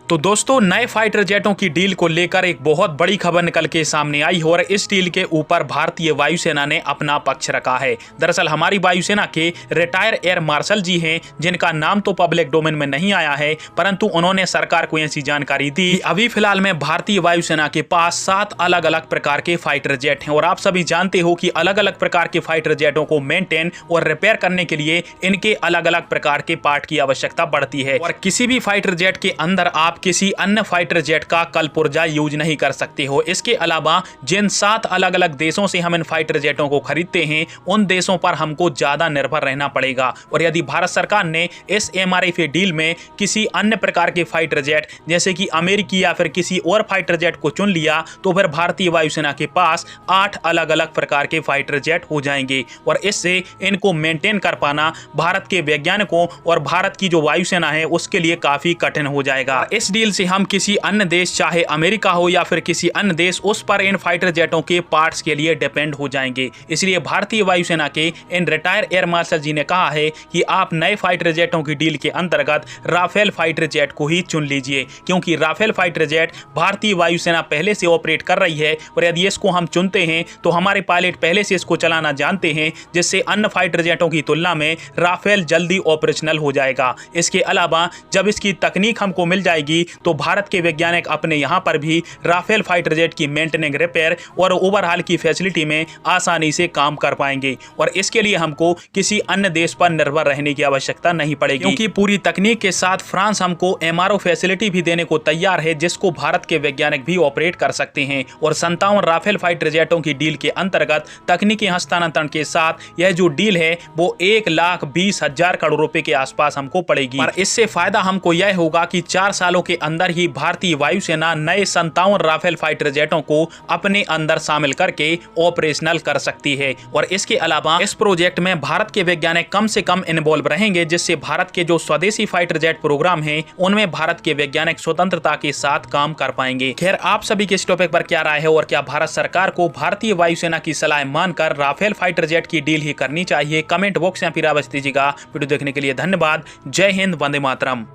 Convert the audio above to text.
तो दोस्तों, नए फाइटर जेटों की डील को लेकर एक बहुत बड़ी खबर निकल के सामने आई है और इस डील के ऊपर भारतीय वायुसेना ने अपना पक्ष रखा है। दरअसल हमारी वायुसेना के रिटायर एयर मार्शल जी हैं, जिनका नाम तो पब्लिक डोमेन में नहीं आया है, परंतु उन्होंने सरकार को ऐसी जानकारी दी कि अभी फिलहाल में भारतीय वायुसेना के पास 7 अलग अलग प्रकार के फाइटर जेट हैं और आप सभी जानते हो कि अलग अलग प्रकार के फाइटर जेटों को मेंटेन और रिपेयर करने के लिए इनके अलग अलग प्रकार के पार्ट की आवश्यकता पड़ती है और किसी भी फाइटर जेट के अंदर आप किसी अन्य फाइटर जेट का कलपुर्जा यूज नहीं कर सकते हो। इसके अलावा जिन 7 अलग अलग देशों से हम इन फाइटर जेटों को खरीदते हैं, उन देशों पर हमको ज्यादा निर्भर रहना पड़ेगा और यदि भारत सरकार ने इस MRFA डील में किसी अन्य प्रकार के फाइटर जेट जैसे कि अमेरिकी या फिर किसी और फाइटर जेट को चुन लिया, तो फिर भारतीय वायुसेना के पास 8 अलग अलग प्रकार के फाइटर जेट हो जाएंगे और इससे इनको मेंटेन कर पाना भारत के वैज्ञानिकों और भारत की जो वायुसेना है उसके लिए काफी कठिन हो जाएगा। इस डील से हम किसी अन्य देश, चाहे अमेरिका हो या फिर किसी अन्य देश, उस पर इन फाइटर जेटों के पार्ट्स के लिए डिपेंड हो जाएंगे। इसलिए भारतीय वायुसेना के इन रिटायर एयर मार्शल जी ने कहा है कि आप नए फाइटर जेटों की डील के अंतर्गत राफेल फाइटर जेट को ही चुन लीजिए, क्योंकि राफेल फाइटर जेट भारतीय वायुसेना पहले से ऑपरेट कर रही है और यदि इसको हम चुनते हैं तो हमारे पायलट पहले से इसको चलाना जानते हैं, जिससे अन्य फाइटर जेटों की तुलना में राफेल जल्दी ऑपरेशनल हो जाएगा। इसके अलावा जब इसकी तकनीक हमको मिल जाएगी तो भारत के वैज्ञानिक अपने यहां पर भी राफेल फाइटर जेट की मेंटेनिंग, रिपेयर और ओवरहाल की फैसिलिटी में आसानी से काम कर पाएंगे और इसके लिए हमको किसी अन्य देश पर निर्भर रहने की आवश्यकता नहीं पड़ेगी, क्योंकि पूरी तकनीक के साथ फ्रांस हमको MRO फैसिलिटी भी देने को तैयार है, जिसको भारत के वैज्ञानिक भी ऑपरेट कर सकते हैं। और 57 राफेल फाइटर जेटों की डील के अंतर्गत तकनीकी हस्तांतरण के साथ यह जो डील है वो 1,20,000 करोड़ रुपए के आसपास हमको पड़ेगी। और इससे फायदा हमको यह होगा कि 4 सालों के अंदर ही भारतीय वायुसेना नए 57 राफेल फाइटर जेटों को अपने अंदर शामिल करके ऑपरेशनल कर सकती है। और इसके अलावा इस प्रोजेक्ट में भारत के वैज्ञानिक कम से कम इन्वॉल्व रहेंगे, जिससे भारत के जो स्वदेशी फाइटर जेट प्रोग्राम है उनमें भारत के वैज्ञानिक स्वतंत्रता के साथ काम कर पाएंगे। खैर, आप सभी के इस टॉपिक पर क्या राय है और क्या भारत सरकार को भारतीय वायुसेना की सलाह मानकर राफेल फाइटर जेट की डील ही करनी चाहिए? कमेंट बॉक्स में फिर आवाज दीजिएगा। वीडियो देखने के लिए धन्यवाद। जय हिंद, वंदे मातरम।